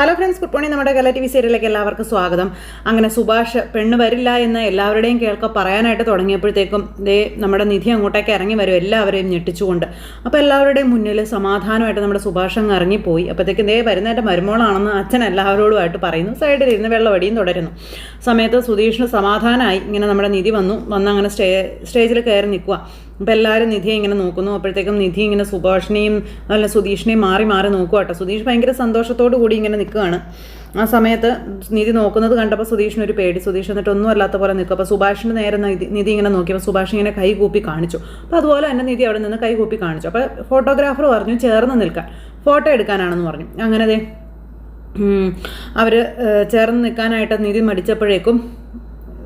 Hello friends, good morning. നമ്മുടെ കല TV സീരിയലിലേക്ക് എല്ലാവർക്കും സ്വാഗതം. അങ്ങനെ സുഭാഷ് പെണ്ണ് വരില്ല എന്ന് എല്ലാവരുടെയും പറയാനായിട്ട് തുടങ്ങിയപ്പോഴത്തേക്കും നമ്മുടെ നിധി അങ്ങോട്ടേക്ക് ഇറങ്ങി വരും, എല്ലാവരെയും ഞെട്ടിച്ചുകൊണ്ട്. അപ്പോൾ എല്ലാവരുടെയും മുന്നിൽ സമാധാനമായിട്ട് നമ്മുടെ സുഭാഷ് അങ്ങ് ഇറങ്ങിപ്പോയി. അപ്പോഴത്തേക്കും വരുന്നതിൻ്റെ മരുമോളാണെന്ന് അച്ഛൻ എല്ലാവരോടുമായിട്ട് പറയുന്നു. സൈഡിലിരുന്ന് വെള്ളവടിയും തുടരുന്നു. സമയത്ത് സുധീഷിന് സമാധാനമായി. ഇങ്ങനെ നമ്മുടെ നിധി വന്ന് അങ്ങനെ സ്റ്റേജിൽ കയറി നിൽക്കുക. അപ്പോൾ എല്ലാവരും നിധിയെ ഇങ്ങനെ നോക്കുന്നു. അപ്പോഴത്തേക്കും നിധി ഇങ്ങനെ സുഭാഷിനെയും അല്ല സുധീഷിനെയും മാറി മാറി നോക്കുക കേട്ടോ. സുധീഷ് ഭയങ്കര സന്തോഷത്തോടു കൂടി ഇങ്ങനെ നിൽക്കുകയാണ്. ആ സമയത്ത് നിധി നോക്കുന്നത് കണ്ടപ്പോൾ സുധീഷിനൊരു പേടി. സുധീഷ് എന്നിട്ട് ഒന്നും അല്ലാത്ത പോലെ നിൽക്കും. അപ്പോൾ സുഭാഷിൻ്റെ നേരെ നിധി ഇങ്ങനെ നോക്കിയപ്പോൾ സുഭാഷ് ഇങ്ങനെ കൈ കൂപ്പി കാണിച്ചു. അപ്പോൾ അതുപോലെ തന്നെ നിധി അവിടെ നിന്ന് കൈ കൂപ്പി കാണിച്ചു. അപ്പോൾ ഫോട്ടോഗ്രാഫർ പറഞ്ഞു ചേർന്ന് നിൽക്കാൻ, ഫോട്ടോ എടുക്കാനാണെന്ന് പറഞ്ഞു. അങ്ങനെ അവർ ചേർന്ന് നിൽക്കാനായിട്ട് നിധി മടിച്ചപ്പോഴേക്കും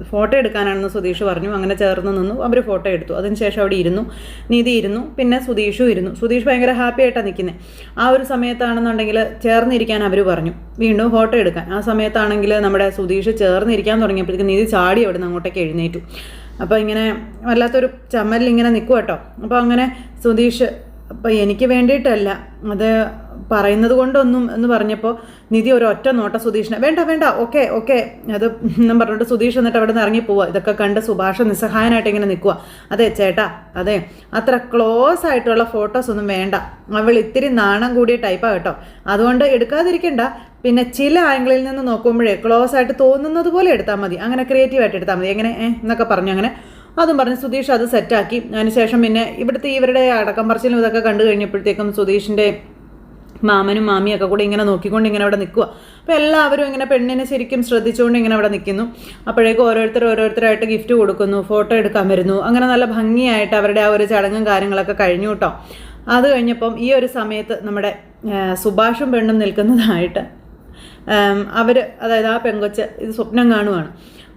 ഫോട്ടോ എടുക്കാനാണെന്ന് സുധീഷ് പറഞ്ഞു. അങ്ങനെ ചേർന്ന് നിന്നു. അവർ ഫോട്ടോ എടുത്തു. അതിനുശേഷം അവിടെ ഇരുന്നു, നിധി ഇരുന്നു, പിന്നെ സുധീഷും ഇരുന്നു. സുധീഷ് ഭയങ്കര ഹാപ്പി ആയിട്ടാണ് നിൽക്കുന്നത്. ആ ഒരു സമയത്താണെന്നുണ്ടെങ്കിൽ ചേർന്നിരിക്കാൻ അവർ പറഞ്ഞു, വീണ്ടും ഫോട്ടോ എടുക്കാൻ. ആ സമയത്താണെങ്കിൽ നമ്മുടെ സുധീഷ് ചേർന്നിരിക്കാൻ തുടങ്ങിയപ്പോഴത്തേക്ക് നിധി ചാടി അവിടെ നിന്ന് അങ്ങോട്ടേക്ക് എഴുന്നേറ്റു. അപ്പോൾ ഇങ്ങനെ വല്ലാത്തൊരു ചമ്മലിൽ ഇങ്ങനെ നിൽക്കും കേട്ടോ. അപ്പോൾ അങ്ങനെ സുധീഷ് അപ്പോൾ എനിക്ക് വേണ്ടിയിട്ടല്ല അത് പറയുന്നത് കൊണ്ടൊന്നും എന്ന് പറഞ്ഞപ്പോൾ നിധി ഒരൊറ്റ നോട്ട സുധീഷിനെ വേണ്ട ഓക്കെ അത് എന്നും പറഞ്ഞിട്ട് സുധീഷ് എന്നിട്ട് അവിടെ നിന്ന് ഇറങ്ങി പോവുക. ഇതൊക്കെ കണ്ട് സുഭാഷ് നിസ്സഹായനായിട്ട് ഇങ്ങനെ നിൽക്കുക. അതെ ചേട്ടാ, അതെ അത്ര ക്ലോസ് ആയിട്ടുള്ള ഫോട്ടോസ് ഒന്നും വേണ്ട, അവൾ ഇത്തിരി നാണം കൂടിയ ടൈപ്പാണ് കേട്ടോ, അതുകൊണ്ട് എടുക്കാതിരിക്കണ്ട. പിന്നെ ചില ആംഗിളിൽ നിന്ന് നോക്കുമ്പോഴേ ക്ലോസ് ആയിട്ട് തോന്നുന്നത് പോലെ എടുത്താൽ മതി, അങ്ങനെ ക്രിയേറ്റീവായിട്ട് എടുത്താൽ മതി, എങ്ങനെ എന്നൊക്കെ പറഞ്ഞു. അങ്ങനെ അതും പറഞ്ഞ് സുധീഷ് അത് സെറ്റാക്കി. അതിനുശേഷം പിന്നെ ഇവരുടെ അടക്കം പറച്ചിലും ഇതൊക്കെ കണ്ടു കഴിഞ്ഞപ്പോഴത്തേക്കും സുധീഷിൻ്റെ മാമനും മാമിയൊക്കെ കൂടി ഇങ്ങനെ നോക്കിക്കൊണ്ട് ഇങ്ങനെ അവിടെ നിൽക്കുക. അപ്പോൾ എല്ലാവരും ഇങ്ങനെ പെണ്ണിനെ ശരിക്കും ശ്രദ്ധിച്ചുകൊണ്ട് ഇങ്ങനെ അവിടെ നിൽക്കുന്നു. അപ്പോഴേക്കും ഓരോരുത്തരായിട്ട് ഗിഫ്റ്റ് കൊടുക്കുന്നു, ഫോട്ടോ എടുക്കാൻ വരുന്നു. അങ്ങനെ നല്ല ഭംഗിയായിട്ട് അവരുടെ ആ ഒരു ചടങ്ങും കാര്യങ്ങളൊക്കെ കഴിഞ്ഞു കേട്ടോ. അത് കഴിഞ്ഞപ്പം ഈ ഒരു സമയത്ത് നമ്മുടെ സുഭാഷും പെണ്ണും നിൽക്കുന്നതായിട്ട് അതായത് ആ പെങ്കൊച്ച് ഇത് സ്വപ്നം കാണുവാണ്.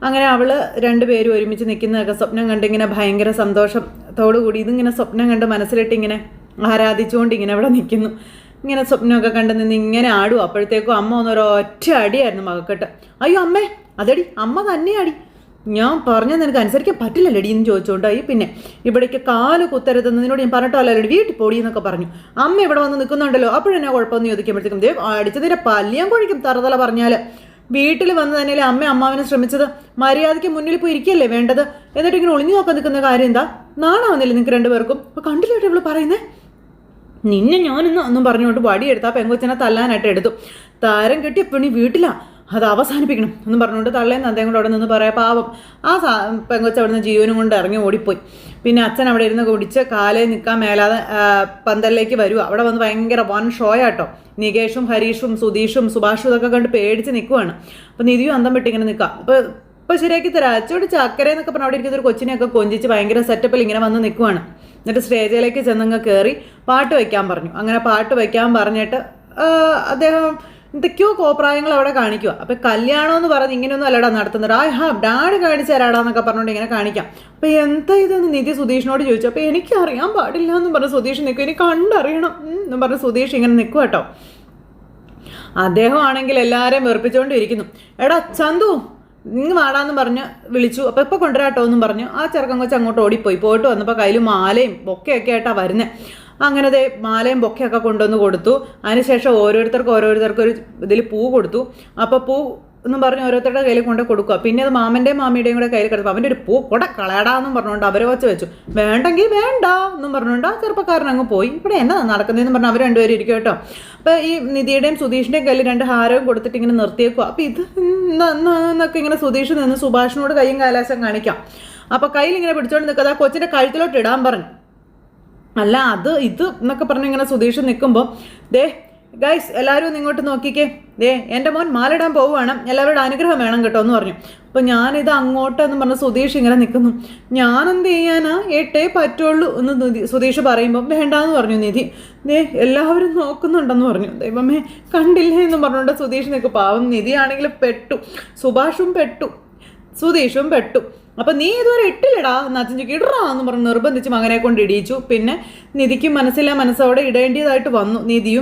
അങ്ങനെ അവൾ രണ്ടുപേരും ഒരുമിച്ച് നിൽക്കുന്നതൊക്കെ സ്വപ്നം കണ്ടിങ്ങനെ ഭയങ്കര സന്തോഷത്തോടു കൂടി ഇതിങ്ങനെ സ്വപ്നം കണ്ട് മനസ്സിലിട്ട് ഇങ്ങനെ ആരാധിച്ചുകൊണ്ട് ഇങ്ങനെ അവിടെ നിൽക്കുന്നു. ഇങ്ങനെ സ്വപ്നമൊക്കെ കണ്ട് നിന്ന് ഇങ്ങനെ ആടും. അപ്പോഴത്തേക്കും അമ്മ ഒന്നൊരൊറ്റ അടിയായിരുന്നു മകക്കെട്ട്. അയ്യോ അമ്മേ, അതടി അമ്മ തന്നെ അടി, ഞാൻ പറഞ്ഞത് നിനക്ക് അനുസരിക്കാൻ പറ്റില്ലല്ലടി എന്ന് ചോദിച്ചുകൊണ്ടായി. പിന്നെ ഇവിടേക്ക് കാല് കുത്തരുതെന്നതിനോട് ഞാൻ പറഞ്ഞിട്ടല്ലടി വീട്ടിൽ പൊടി എന്നൊക്കെ പറഞ്ഞു. അമ്മ ഇവിടെ വന്ന് നിൽക്കുന്നുണ്ടല്ലോ, അപ്പോഴെന്നാ കുഴപ്പമൊന്നും ചോദിക്കുമ്പോഴത്തേക്കും അടിച്ചതിൻ്റെ പല്ലിയാൻ കൊഴിക്കും തറതല പറഞ്ഞാൽ. വീട്ടിൽ വന്ന് തന്നെയല്ലേ അമ്മാവനെ ശ്രമിച്ചത്, മര്യാദയ്ക്ക് മുന്നിൽ പോയി ഇരിക്കുകയല്ലേ വേണ്ടത്, എന്നിട്ട് ഇങ്ങനെ ഒളിഞ്ഞു നോക്കാൻ നിൽക്കുന്ന കാര്യം എന്താ? നാണാവുന്നില്ല നിങ്ങൾക്ക് രണ്ടുപേർക്കും? അപ്പോൾ കണ്ടില്ലേട്ടോ ഇവള് പറയുന്നേ, നിന്നെ ഞാനിന്ന് ഒന്നും പറഞ്ഞുകൊണ്ട് വടിയെടുത്ത് ആ പെങ്കൊച്ചിനെ തല്ലാനായിട്ട് എടുത്തു. താരം കെട്ടിയ പെണ്ണി വീട്ടിലാ, അത് അവസാനിപ്പിക്കണം എന്നും പറഞ്ഞുകൊണ്ട് തള്ളേം തന്തയും കൊണ്ട് അവിടെ നിന്ന് പറയാം. പാവം ആ പെങ്കൊച്ച് അവിടെ നിന്ന് ജീവനും കൊണ്ട് ഇറങ്ങി ഓടിപ്പോയി. പിന്നെ അച്ഛൻ അവിടെ ഇരുന്ന് കുടിച്ച് കാലേ നിൽക്കാൻ മേലാതെ പന്തലിലേക്ക് വരുക. അവിടെ വന്ന് ഭയങ്കര വൺ ഷോ ആട്ടോ. നികേഷും ഹരീഷും സുധീഷും സുഭാഷും ഇതൊക്കെ കണ്ട് പേടിച്ച് നിൽക്കുവാണ്. അപ്പോൾ നിധിയും അന്തം വിട്ട് ഇങ്ങനെ നിൽക്കാം. ഇപ്പോൾ ശരിയാക്കി തരാം അച്ചോട് ചക്കര എന്നൊക്കെ പറഞ്ഞാൽ അവിടെ ഇരിക്കുന്ന ഒരു കൊച്ചിനെയൊക്കെ കൊഞ്ചിച്ച് ഭയങ്കര സെറ്റപ്പിൽ ഇങ്ങനെ വന്ന് നിൽക്കുവാണ്. എന്നിട്ട് സ്റ്റേജിലേക്ക് ചെന്നങ്ങ് കയറി പാട്ട് വയ്ക്കാൻ പറഞ്ഞു. അങ്ങനെ പാട്ട് വയ്ക്കാൻ പറഞ്ഞിട്ട് അദ്ദേഹം എന്തൊക്കെയോ കോപ്രായങ്ങൾ അവിടെ കാണിക്കുക. അപ്പോൾ കല്യാണം എന്ന് പറഞ്ഞ് ഇങ്ങനെയൊന്നും അല്ലടാ നടത്തുന്നത്, ഡാഡ് കാണിച്ചു തരാടാന്നൊക്കെ പറഞ്ഞുകൊണ്ട് ഇങ്ങനെ കാണിക്കാം. അപ്പോൾ എന്താ ഇതെന്ന് നിധി സുധീഷിനോട് ചോദിച്ചു. അപ്പോൾ എനിക്കറിയാൻ പാടില്ല എന്നും പറഞ്ഞ് സുധീഷ് നിൽക്കും, എനിക്ക് കണ്ടറിയണം എന്നും പറഞ്ഞ് സുധീഷ് ഇങ്ങനെ നിൽക്കും കേട്ടോ. അദ്ദേഹം ആണെങ്കിൽ എല്ലാവരെയും വെറുപ്പിച്ചുകൊണ്ടിരിക്കുന്നു. എടാ ചന്തു നിങ്ങൾ വാടാന്ന് പറഞ്ഞ് വിളിച്ചു. അപ്പോൾ ഇപ്പോൾ കൊണ്ടുവരാട്ടോ എന്നും പറഞ്ഞു ആ ചെറുക്കൻ കൊച്ച് അങ്ങോട്ട് ഓടിപ്പോയി. പോയിട്ട് വന്നപ്പോൾ കയ്യിൽ മാലയും ബൊക്കെയൊക്കെ ആയിട്ടാണ് വരുന്നത്. അങ്ങനെ മാലയും ബൊക്കെയൊക്കെ കൊണ്ടുവന്ന് കൊടുത്തു. അതിനുശേഷം ഓരോരുത്തർക്കും ഒരു ഇതിൽ പൂ കൊടുത്തു. അപ്പോൾ പൂ എന്നും പറഞ്ഞ് ഓരോരുത്തരുടെ കയ്യിൽ കൊണ്ട് കൊടുക്കുക. പിന്നെ അത് മാമൻ്റെയും മാമിയുടെയും കൂടെ കയ്യിൽ കിടക്കും. അവൻ്റെ ഒരു പൂ കളയടാന്നും പറഞ്ഞുകൊണ്ട് അവരെ വെച്ചു. വേണ്ടെങ്കിൽ വേണ്ട എന്നും പറഞ്ഞുകൊണ്ട് ആ ചെറുപ്പക്കാരൻ അങ്ങ് പോയി. ഇവിടെ എന്നാ നടക്കുന്നതെന്ന് പറഞ്ഞാൽ അവർ രണ്ടുപേരും ഇരിക്കും കേട്ടോ. അപ്പോൾ ഈ നിധിയുടെയും സുധീഷിൻ്റെയും കയ്യിൽ 2 ഹാരവും കൊടുത്തിട്ട് ഇങ്ങനെ നിർത്തിയേക്കുക. അപ്പോൾ ഇത് എന്നൊക്കെ ഇങ്ങനെ സുധീഷ് നിന്ന് സുഭാഷിനോട് കയ്യും കാലാശം കാണിക്കാം. അപ്പോൾ കയ്യിൽ ഇങ്ങനെ പിടിച്ചോണ്ട് നിൽക്കാതെ ആ കൊച്ചിൻ്റെ കഴുത്തിലോട്ട് ഇടാൻ പറഞ്ഞു. അല്ല ഇത് എന്നൊക്കെ പറഞ്ഞ് ഇങ്ങനെ സുധീഷ് നിൽക്കുമ്പോൾ ഗൈസ് എല്ലാവരും ഇങ്ങോട്ട് നോക്കിക്കേ, എൻ്റെ മോൻ മാലിടാൻ പോവുകയാണ്, എല്ലാവരുടെ അനുഗ്രഹം വേണം കേട്ടോ എന്ന് പറഞ്ഞു. അപ്പോൾ ഞാനിത് അങ്ങോട്ടെന്ന് പറഞ്ഞ് സുധീഷ് ഇങ്ങനെ നിൽക്കുന്നു. ഞാനെന്ത് ചെയ്യാനാ, ഏട്ടേ പറ്റുള്ളൂ എന്ന് സുധീഷ് പറയുമ്പോൾ വേണ്ടാന്ന് പറഞ്ഞു നിധി. എല്ലാവരും നോക്കുന്നുണ്ടെന്ന് പറഞ്ഞു. ദൈവമേ കണ്ടില്ലേ എന്ന് പറഞ്ഞുകൊണ്ട് സുധീഷ് നിൽക്കും. പാവം നിധി ആണെങ്കിൽ പെട്ടു, സുഭാഷും പെട്ടു, സുധീഷും പെട്ടു. അപ്പം നീ ഇതുവരെ ഇട്ടില്ലടാ നച്ചഞ്ചിക്ക് ഇടറാ എന്ന് പറഞ്ഞ് നിർബന്ധിച്ച് മകനെ കൊണ്ട് ഇടിയിച്ചു. പിന്നെ നിധിക്ക് മനസ്സോടെ ഇടേണ്ടതായിട്ട് വന്നു. നിധി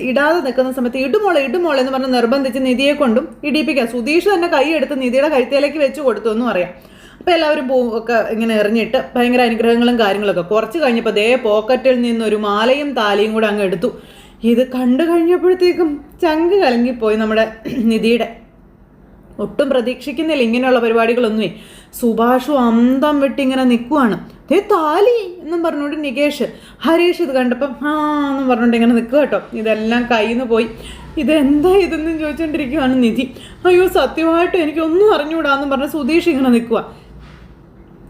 ഇടാതെ നിൽക്കുന്ന സമയത്ത് ഇടുമോളെ എന്ന് പറഞ്ഞ് നിർബന്ധിച്ച് നിധിയെ കൊണ്ടും ഇടിയിപ്പിക്കാം. സുധീഷ് തന്നെ കൈയെടുത്ത് നിധിയുടെ കഴുത്തേലേക്ക് വെച്ച് കൊടുത്തു എന്നും അറിയാം. അപ്പോൾ എല്ലാവരും ഒക്കെ ഇങ്ങനെ എറിഞ്ഞിട്ട് ഭയങ്കര അനുഗ്രഹങ്ങളും കാര്യങ്ങളൊക്കെ കുറച്ച് കഴിഞ്ഞപ്പോൾ പോക്കറ്റിൽ നിന്നൊരു മാലയും താലിയും കൂടെ അങ്ങ് എടുത്തു. ഇത് കണ്ടു കഴിഞ്ഞപ്പോഴത്തേക്കും ചങ്ക് കലങ്ങിപ്പോയി നമ്മുടെ നിധിയുടെ. ഒട്ടും പ്രതീക്ഷിക്കുന്നില്ല ഇങ്ങനെയുള്ള പരിപാടികളൊന്നുമേ. സുഭാഷും അന്തം വിട്ട് ഇങ്ങനെ നിൽക്കുവാണ്. ദേ താലി എന്നും പറഞ്ഞുകൊണ്ട് നികേഷ്. ഹരീഷ് ഇത് കണ്ടപ്പം എന്നും പറഞ്ഞുകൊണ്ട് ഇങ്ങനെ നിൽക്കുക കേട്ടോ. ഇതെല്ലാം കയ്യിൽ നിന്ന് പോയി. ഇതെന്താ ഇതെന്നും ചോദിച്ചുകൊണ്ടിരിക്കുവാണ് നിധി. അയ്യോ സത്യമായിട്ടും എനിക്കൊന്നും അറിഞ്ഞുകൂടാന്നും പറഞ്ഞ് സുധീഷ് ഇങ്ങനെ നിൽക്കുക.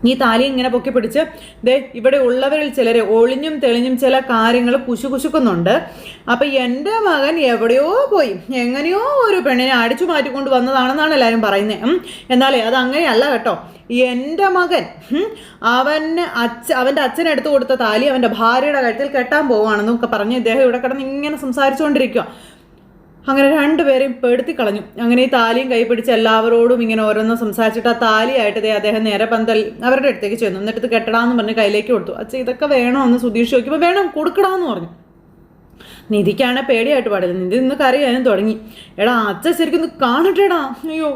ഈ താലി ഇങ്ങനെ പൊക്കി പിടിച്ച് ദേ ഇവിടെ ഉള്ളവരിൽ ചിലരെ ഒളിഞ്ഞും തെളിഞ്ഞും ചില കാര്യങ്ങൾ കുശുകുശുക്കുന്നുണ്ട്. അപ്പം എൻ്റെ മകൻ എവിടെയോ പോയി എങ്ങനെയോ ഒരു പെണ്ണിനെ അടിച്ചു മാറ്റിക്കൊണ്ട് വന്നതാണെന്നാണ് എല്ലാവരും പറയുന്നത്. എന്നാലേ അത് അങ്ങനെയല്ല കേട്ടോ. എൻ്റെ മകൻ അവൻ്റെ അച്ഛനെടുത്ത് കൊടുത്ത താലി അവൻ്റെ ഭാര്യയുടെ കഴുത്തിൽ കെട്ടാൻ പോവുകയാണെന്നൊക്കെ പറഞ്ഞ് ഇദ്ദേഹം ഇവിടെ കിടന്ന് ഇങ്ങനെ സംസാരിച്ചുകൊണ്ടിരിക്കുക. അങ്ങനെ രണ്ടുപേരെയും പെടുത്തി കളഞ്ഞു. അങ്ങനെ ഈ താലിയും കൈ പിടിച്ച് എല്ലാവരോടും ഇങ്ങനെ ഓരോന്നും സംസാരിച്ചിട്ട് ആ താലിയായിട്ട് അദ്ദേഹം നേരെ പന്തൽ അവരുടെ അടുത്തേക്ക് ചെന്നു. എന്നിട്ട് ഇത് കെട്ടടാന്ന് പറഞ്ഞ് കയ്യിലേക്ക് കൊടുത്തു. അച്ഛൻ ഇതൊക്കെ വേണോ എന്ന് സുധീഷ് ചോദിക്കുമ്പോൾ വേണം കൊടുക്കടാന്ന് പറഞ്ഞു. നിധിക്കാണ് പേടിയായിട്ട് പാടില്ല. നിധി ഇന്ന് കരയാനും തുടങ്ങി. എടാ അച്ഛൻ ശരിക്കും ഒന്ന് കാണട്ടെടാ, അയ്യോ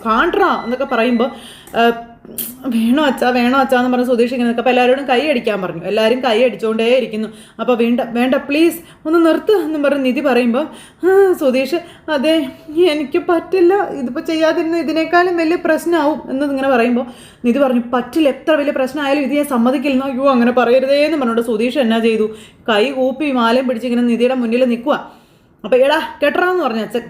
കാണട്ടാ എന്നൊക്കെ പറയുമ്പോൾ വേണോ അച്ഛാ എന്ന് പറഞ്ഞ് സുധീഷ് ഇങ്ങനെ നിൽക്കുക. അപ്പോൾ എല്ലാവരോടും കൈ അടിക്കാൻ പറഞ്ഞു. എല്ലാവരും കൈ അടിച്ചുകൊണ്ടേ ഇരിക്കുന്നു. അപ്പോൾ വേണ്ട പ്ലീസ് ഒന്ന് നിർത്ത് എന്നും പറഞ്ഞ് നിധി പറയുമ്പോൾ സുധീഷ് അതെ എനിക്ക് പറ്റില്ല, ഇതിപ്പോൾ ചെയ്യാതിരുന്ന ഇതിനേക്കാളും വലിയ പ്രശ്നമാവും എന്നിങ്ങനെ പറയുമ്പോൾ നിധി പറഞ്ഞു പറ്റില്ല, എത്ര വലിയ പ്രശ്നമായാലും ഇത് ഞാൻ സമ്മതിക്കില്ലെന്നോ. അയ്യോ അങ്ങനെ പറയരുതേ എന്ന് പറഞ്ഞുകൊണ്ട് സുധീഷ് എന്നാ ചെയ്തു, കൈ കൂപ്പി മാലയും പിടിച്ച് ഇങ്ങനെ നിധിയുടെ മുന്നിൽ നിൽക്കുക. അപ്പോൾ എടാ കെട്ടറാന്ന് പറഞ്ഞു അച്ഛൻ.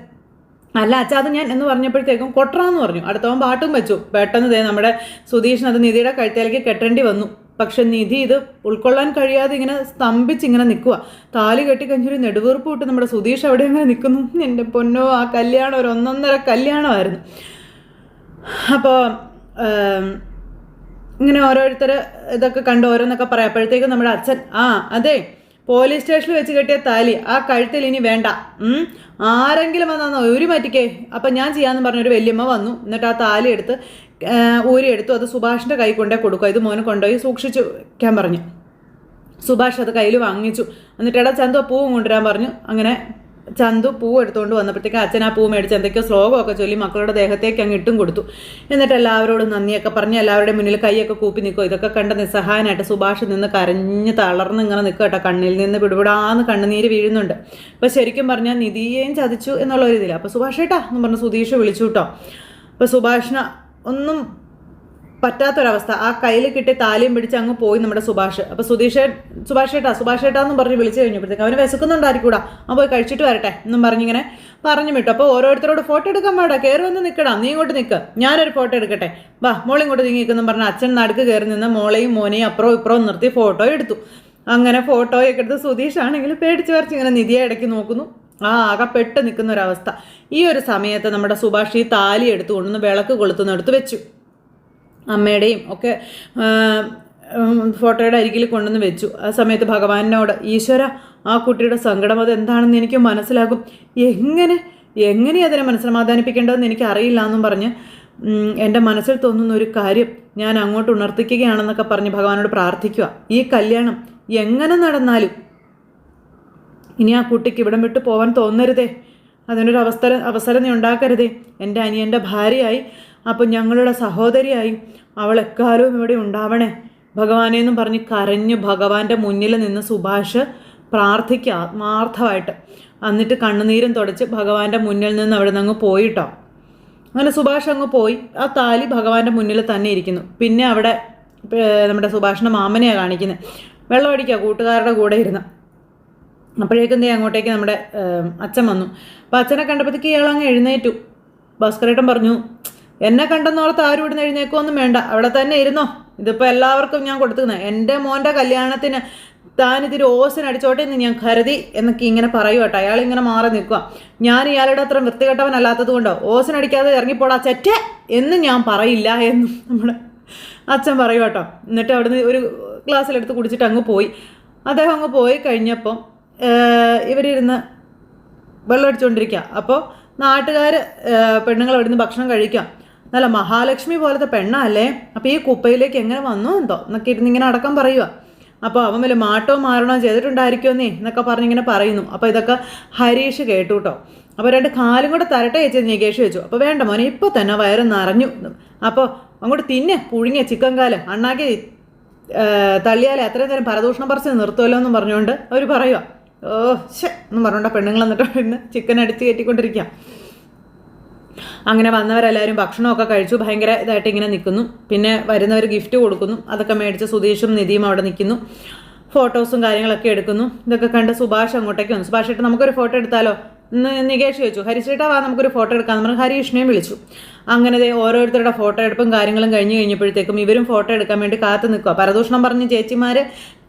അല്ല അച്ഛാ അത് ഞാൻ എന്ന് പറഞ്ഞപ്പോഴത്തേക്കും കൊട്ടറാന്ന് പറഞ്ഞു. അടുത്തവൻ പാട്ടും വെച്ചു. പെട്ടെന്ന് നമ്മുടെ സുധീഷിന് അത് നിധിയുടെ കഴുത്തേലേക്ക് കെട്ടേണ്ടി വന്നു. പക്ഷെ നിധി ഇത് ഉൾക്കൊള്ളാൻ കഴിയാതെ ഇങ്ങനെ സ്തംഭിച്ചിങ്ങനെ നിൽക്കുക. താലി കെട്ടിക്കഴിഞ്ഞൊരു നെടുവീർപ്പ് വിട്ട് നമ്മുടെ സുധീഷ് അവിടെ അങ്ങനെ നിൽക്കുന്നു. എൻ്റെ പൊന്നോ ആ കല്യാണം ഒരു 1.5 കല്യാണമായിരുന്നു. അപ്പോൾ ഇങ്ങനെ ഓരോരുത്തർ ഇതൊക്കെ കണ്ട് ഓരോന്നൊക്കെ പറയാം. അപ്പോഴത്തേക്കും നമ്മുടെ അച്ഛൻ അതെ പോലീസ് സ്റ്റേഷനിൽ വെച്ച് കെട്ടിയ താലി ആ കഴുത്തിൽ ഇനി വേണ്ട, ആരെങ്കിലും വന്നോ ഊരി മാറ്റിക്കേ. അപ്പം ഞാൻ ചെയ്യാമെന്ന് പറഞ്ഞൊരു വല്യമ്മ വന്നു. എന്നിട്ട് ആ താലി എടുത്ത് ഊരിയെടുത്തു. അത് സുഭാഷിൻ്റെ കൈ കൊണ്ടേ കൊടുക്കുക. ഇത് മോനെ കൊണ്ടുപോയി സൂക്ഷിച്ചു വയ്ക്കാൻ പറഞ്ഞു. സുഭാഷ് അത് കയ്യിൽ വാങ്ങിച്ചു. എന്നിട്ട് എടാ ചന്തു പൂവും കൊണ്ടുവരാൻ പറഞ്ഞു. അങ്ങനെ ചന്തു പൂവ് എടുത്തുകൊണ്ട് വന്നപ്പോഴത്തേക്ക് അച്ഛൻ ആ പൂ മേടിച്ച് എന്തൊക്കെയോ ശ്ലോകമൊക്കെ ചൊല്ലി മക്കളുടെ ദേഹത്തേക്ക് അങ്ങ് ഇട്ടും കൊടുത്തു. എന്നിട്ട് എല്ലാവരോടും നന്ദിയൊക്കെ പറഞ്ഞ് എല്ലാവരുടെയും മുന്നിൽ കൈയൊക്കെ കൂപ്പി നിൽക്കുക. ഇതൊക്കെ കണ്ട് നിസ്സഹായനായിട്ട് സുഭാഷ് നിന്ന് കരഞ്ഞ് തളർന്ന് ഇങ്ങനെ നിൽക്കുക കേട്ടോ. കണ്ണിൽ നിന്ന് പിടിപിടാന്ന് കണ്ണുനീര് വീഴുന്നുണ്ട്. അപ്പോൾ ശരിക്കും പറഞ്ഞാൽ നിധിയേയും ചതിച്ചു എന്നുള്ള ഒരു ഇതില്ല. അപ്പോൾ സുഭാഷ് ഏട്ടാ എന്ന് പറഞ്ഞ് സുധീഷ് വിളിച്ചു കേട്ടോ. അപ്പോൾ സുഭാഷിന് ഒന്നും പറ്റാത്തൊരവസ്ഥ. ആ കയ്യിൽ കിട്ടി താലിയും പിടിച്ച് അങ്ങ് പോയി നമ്മുടെ സുഭാഷ്. അപ്പോൾ സുഭാഷ് ഏട്ടാ എന്നും പറഞ്ഞ് വിളിച്ചു കഴിഞ്ഞപ്പോഴത്തേക്ക് അവന് വിശക്കുന്നുണ്ടായിരിക്കൂടാ, അവൻ പോയി കഴിച്ചിട്ട് വരട്ടെ എന്നും പറഞ്ഞിങ്ങനെ പറഞ്ഞു വിട്ടു. അപ്പോൾ ഓരോരുത്തരോട് ഫോട്ടോ എടുക്കാൻ വേണ്ട, കയറി വന്ന് നിൽക്കടാ, നീ ഇങ്ങോട്ട് നിൽക്കുക, ഞാനൊരു ഫോട്ടോ എടുക്കട്ടെ, വാ മോളിങ്ങോട്ട് നീങ്ങിക്കുന്നും പറഞ്ഞ് അച്ഛൻ നടുക്ക് കയറി നിന്ന് മോളെയും മോനെയും അപ്പുറവും ഇപ്പുറവും നിർത്തി ഫോട്ടോ എടുത്തു. അങ്ങനെ ഫോട്ടോയൊക്കെ എടുത്ത് സുധീഷ് ആണെങ്കിൽ പേടിച്ച് വരച്ച് ഇങ്ങനെ നിധിയെ ഇടയ്ക്ക് നോക്കുന്നു. ആകെ പെട്ട് നിൽക്കുന്ന ഒരവസ്ഥ. ഈ ഒരു സമയത്ത് നമ്മുടെ സുഭാഷ് ഈ താലി എടുത്ത് കൊണ്ടുവന്ന് വിളക്ക് കൊളുത്തുന്നിടത്ത് വെച്ചു. അമ്മയുടെയും ഒക്കെ ഫോട്ടോയുടെ അരികിൽ കൊണ്ടുവന്ന് വെച്ചു. ആ സമയത്ത് ഭഗവാനോട് ഈശ്വര ആ കുട്ടിയുടെ സങ്കടം അതെന്താണെന്ന് എനിക്ക് മനസ്സിലാകും, എങ്ങനെ അതിനെ മനസ്സമാധാനിപ്പിക്കേണ്ടതെന്ന് എനിക്ക് അറിയില്ല എന്നും പറഞ്ഞ് എൻ്റെ മനസ്സിൽ തോന്നുന്ന ഒരു കാര്യം ഞാൻ അങ്ങോട്ട് ഉണർത്തിക്കുകയാണെന്നൊക്കെ പറഞ്ഞ് ഭഗവാനോട് പ്രാർത്ഥിക്കുക. ഈ കല്യാണം എങ്ങനെ നടന്നാലും ഇനി ആ കുട്ടിക്ക് ഇവിടം വിട്ട് പോകാൻ തോന്നരുതേ, അതിനൊരു അവസരം നീ ഉണ്ടാക്കരുതേ. എൻ്റെ അനിയൻ്റെ ഭാര്യയായി, അപ്പം ഞങ്ങളുടെ സഹോദരിയായി അവൾ എക്കാലവും ഇവിടെ ഉണ്ടാവണേ ഭഗവാനെ എന്നും പറഞ്ഞ് കരഞ്ഞു ഭഗവാന്റെ മുന്നിൽ നിന്ന് സുഭാഷ് പ്രാർത്ഥിക്കുക ആത്മാർത്ഥമായിട്ട്. എന്നിട്ട് കണ്ണുനീരും തുടച്ച് ഭഗവാന്റെ മുന്നിൽ നിന്ന് അവിടെ നിന്ന് അങ്ങ് പോയിട്ടോ. അങ്ങനെ സുഭാഷ് അങ്ങ് പോയി. ആ താലി ഭഗവാന്റെ മുന്നിൽ തന്നെ ഇരിക്കുന്നു. പിന്നെ അവിടെ നമ്മുടെ സുഭാഷിൻ്റെ മാമനെയാണ് കാണിക്കുന്നത്. വെള്ളം അടിക്കുക കൂട്ടുകാരുടെ കൂടെ ഇരുന്ന്. അപ്പോഴേക്കും അങ്ങോട്ടേക്ക് നമ്മുടെ അച്ഛൻ വന്നു. അപ്പോൾ അച്ഛനെ കണ്ടപ്പോഴത്തേക്ക് ഇയാളങ്ങ് എഴുന്നേറ്റു. ഭാസ്കരേട്ടൻ പറഞ്ഞു എന്നെ കണ്ടെന്നോർത്ത് ആരും ഇവിടുന്ന് എഴുന്നേക്കൊന്നും വേണ്ട, അവിടെ തന്നെ ഇരുന്നോ, ഇതിപ്പോൾ എല്ലാവർക്കും ഞാൻ കൊടുത്തുന്നത്, എൻ്റെ മോൻ്റെ കല്യാണത്തിന് താനിതിരി ഓസിനടിച്ചോട്ടെ എന്ന് ഞാൻ കരുതി എന്നൊക്കെ ഇങ്ങനെ പറയൂ കേട്ടോ. അയാൾ ഇങ്ങനെ മാറി നിൽക്കുക. ഞാൻ ഇയാളുടെ അത്ര വൃത്തികെട്ടവനല്ലാത്തത് കൊണ്ടോ ഓസിനടിക്കാതെ ഇറങ്ങിപ്പോടാ ചെറ്റേ എന്ന് ഞാൻ പറയില്ല എന്നും നമ്മുടെ അച്ഛൻ പറയൂ കേട്ടോ. എന്നിട്ട് അവിടുന്ന് ഒരു ഗ്ലാസ്സിലെടുത്ത് കുടിച്ചിട്ട് അങ്ങ് പോയി. അദ്ദേഹം അങ്ങ് പോയി കഴിഞ്ഞപ്പം ഇവരിരുന്ന് വെള്ളം അടിച്ചുകൊണ്ടിരിക്കുക. അപ്പോൾ നാട്ടുകാർ പെണ്ണുങ്ങൾ അവിടുന്ന് ഭക്ഷണം കഴിക്കാം. നല്ല മഹാലക്ഷ്മി പോലത്തെ പെണ്ണല്ലേ, അപ്പോൾ ഈ കുപ്പയിലേക്ക് എങ്ങനെ വന്നു എന്തോ എന്നൊക്കെ ഇരുന്നിങ്ങനെ അടക്കം പറയുക. അപ്പോൾ അവൻ വല്ല മാട്ടോ മാരണോ ചെയ്തിട്ടുണ്ടായിരിക്കുമെന്നേ എന്നൊക്കെ പറഞ്ഞിങ്ങനെ പറയുന്നു. അപ്പോൾ ഇതൊക്കെ ഹരീഷ് കേട്ടു കേട്ടോ. അപ്പോൾ 2 കാലും കൂടെ തരട്ടെ ചേച്ചി നികേഷ് വെച്ചു. അപ്പോൾ വേണ്ട മോനെ ഇപ്പോൾ തന്നെ വയറ് നിറഞ്ഞു, അപ്പോൾ അങ്ങോട്ട് തിന്നെ പുഴുങ്ങിയ ചിക്കൻ കാല് അണ്ണാക്കി തള്ളിയാലേ അത്രയും നേരം പരദൂഷണം പറിച്ച് നിർത്തുമല്ലോ എന്നും പറഞ്ഞുകൊണ്ട് അവർ പറയുക. ഓ എന്ന് പറഞ്ഞോണ്ട പെണ്ണുങ്ങൾ എന്നിട്ടോ ഇന്ന് ചിക്കൻ അടിച്ച് കയറ്റിക്കൊണ്ടിരിക്കാം. അങ്ങനെ വന്നവരെല്ലാവരും ഭക്ഷണമൊക്കെ കഴിച്ചു ഭയങ്കര ഇതായിട്ട് ഇങ്ങനെ നിൽക്കുന്നു. പിന്നെ വരുന്നവർ ഗിഫ്റ്റ് കൊടുക്കുന്നു. അതൊക്കെ മേടിച്ച് സുധീഷും നിധിയും അവിടെ നിൽക്കുന്നു. ഫോട്ടോസും കാര്യങ്ങളൊക്കെ എടുക്കുന്നു. ഇതൊക്കെ കണ്ട് സുഭാഷ് അങ്ങോട്ടേക്ക് വന്നു. സുഭാഷ് ഏട്ടാ നമുക്കൊരു ഫോട്ടോ എടുത്താലോ എന്ന് നികേഷ് ചോദിച്ചു. ഹരിശ്രേട്ടാ വാ നമുക്കൊരു ഫോട്ടോ എടുക്കാമെന്ന് പറഞ്ഞ് ഹരീഷിനെയും വിളിച്ചു. അങ്ങനെ ഓരോരുത്തരുടെ ഫോട്ടോ എടുപ്പും കാര്യങ്ങളും കഴിഞ്ഞപ്പോഴത്തേക്കും ഇവരും ഫോട്ടോ എടുക്കാൻ വേണ്ടി കാത്തു നിൽക്കുക. പരദൂഷണം പറഞ്ഞ് ചേച്ചിമാർ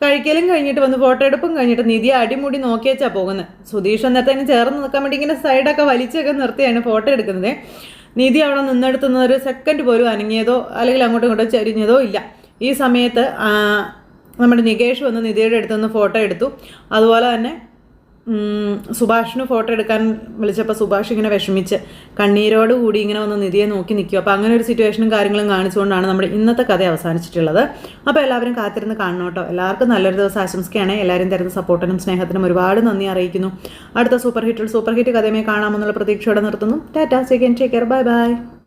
കഴിക്കലും കഴിഞ്ഞിട്ട് വന്ന് ഫോട്ടോ എടുപ്പും കഴിഞ്ഞിട്ട് നിധി അടിമുടി നോക്കി വെച്ചാൽ പോകുന്നത്. സുധീഷ് അന്നേരത്തേനും ചേർന്ന് നിൽക്കാൻ വേണ്ടി ഇങ്ങനെ സൈഡൊക്കെ വലിച്ചൊക്കെ നിർത്തിയാണ് ഫോട്ടോ എടുക്കുന്നത്. നിധി അവിടെ നിന്നെടുത്തുന്ന ഒരു സെക്കൻഡ് പോലും അനങ്ങിയതോ അല്ലെങ്കിൽ അങ്ങോട്ടും ഇങ്ങോട്ടോ ചരിഞ്ഞതോ ഇല്ല. ഈ സമയത്ത് നമ്മുടെ നികേഷ് വന്ന് നിധിയുടെ അടുത്തുനിന്ന് ഫോട്ടോ എടുത്തു. അതുപോലെ തന്നെ സുഭാഷിന് ഫോട്ടോ എടുക്കാൻ വിളിച്ചപ്പോൾ സുഭാഷ് ഇങ്ങനെ വിഷമിച്ച് കണ്ണീരോട് കൂടി ഇങ്ങനെ വന്ന് നിധിയെ നോക്കി നിൽക്കും. അപ്പോൾ അങ്ങനെ ഒരു സിറ്റുവേഷനും കാര്യങ്ങളും കാണിച്ചുകൊണ്ടാണ് നമ്മുടെ ഇന്നത്തെ കഥ അവസാനിച്ചിട്ടുള്ളത്. അപ്പോൾ എല്ലാവരും കാത്തിരുന്ന് കാണണം കേട്ടോ. എല്ലാവർക്കും നല്ലൊരു ദിവസം ആശംസിക്കുകയാണ്. എല്ലാവരും തരുന്ന സപ്പോർട്ടിനും സ്നേഹത്തിനും ഒരുപാട് നന്ദി അറിയിക്കുന്നു. അടുത്ത സൂപ്പർ ഹിറ്റ് കഥയുമായി കാണാമെന്നുള്ള പ്രതീക്ഷയോടെ നിർത്തുന്നു. Tata, take care, bye bye.